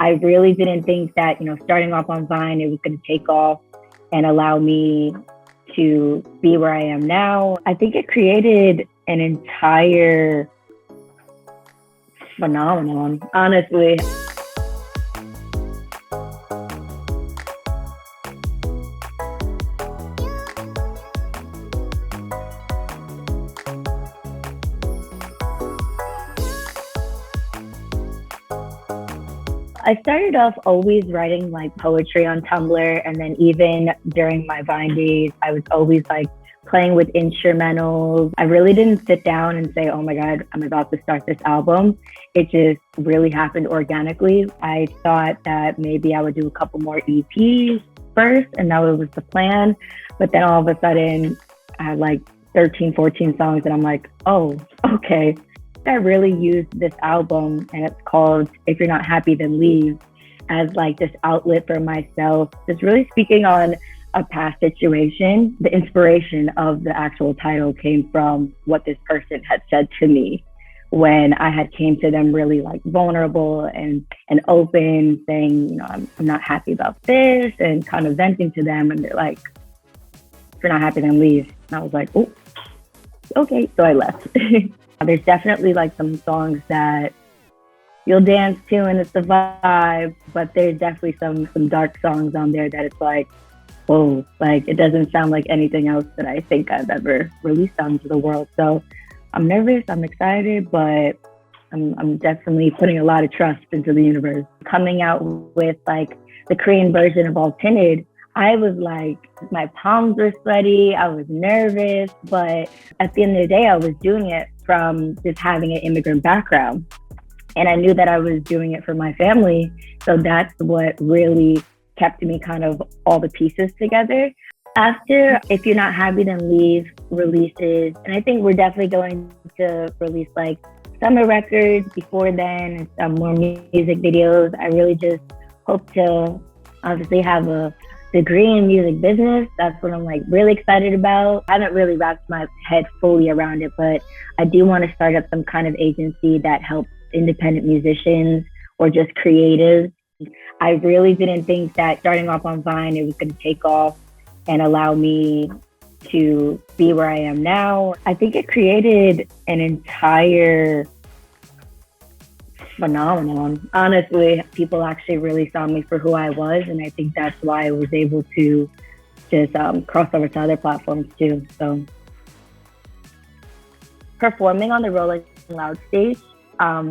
I really didn't think that, starting off on Vine, it was going to take off and allow me to be where I am now. I think it created an entire phenomenon, honestly. I started off always writing like poetry on Tumblr, and then even during my Vine days, I was always like playing with instrumentals. I really didn't sit down and say, oh my God, I'm about to start this album. It just really happened organically. I thought that maybe I would do a couple more EPs first, and that was the plan. But then all of a sudden, I had like 13, 14 songs, and I'm like, oh, okay. I really used this album, and it's called If You're Not Happy Then Leave, as like this outlet for myself. Just really speaking on a past situation. The inspiration of the actual title came from what this person had said to me when I had came to them really like vulnerable and open, saying, I'm not happy about this, and kind of venting to them. And they're like, if you're not happy, then leave. And I was like, oh, okay. So I left. There's definitely like some songs that you'll dance to and it's the vibe, but there's definitely some dark songs on there that it's like, whoa, like it doesn't sound like anything else that I think I've ever released out into the world. So I'm nervous, I'm excited, but I'm definitely putting a lot of trust into the universe. Coming out with like the Korean version of All Tinted, I was like, my palms were sweaty, I was nervous, but at the end of the day, I was doing it from just having an immigrant background. And I knew that I was doing it for my family. So that's what really kept me kind of all the pieces together. After If You're Not Happy Then Leave releases, and I think we're definitely going to release like summer records before then and some more music videos. I really just hope to obviously have a degree in music business. That's what I'm like really excited about. I haven't really wrapped my head fully around it, but I do want to start up some kind of agency that helps independent musicians or just creatives. I really didn't think that starting off on Vine, it was going to take off and allow me to be where I am now. I think it created an entire phenomenon. Honestly, people actually really saw me for who I was, and I think that's why I was able to just cross over to other platforms too. So performing on the Rolling Loud stage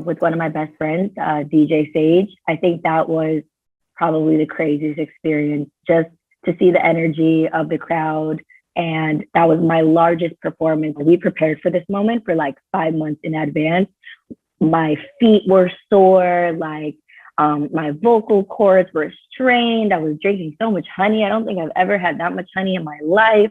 with one of my best friends, DJ Sage, I think that was probably the craziest experience, just to see the energy of the crowd. And that was my largest performance. We prepared for this moment for like 5 months in advance. My feet were sore, like my vocal cords were strained. I was drinking so much honey. I don't think I've ever had that much honey in my life.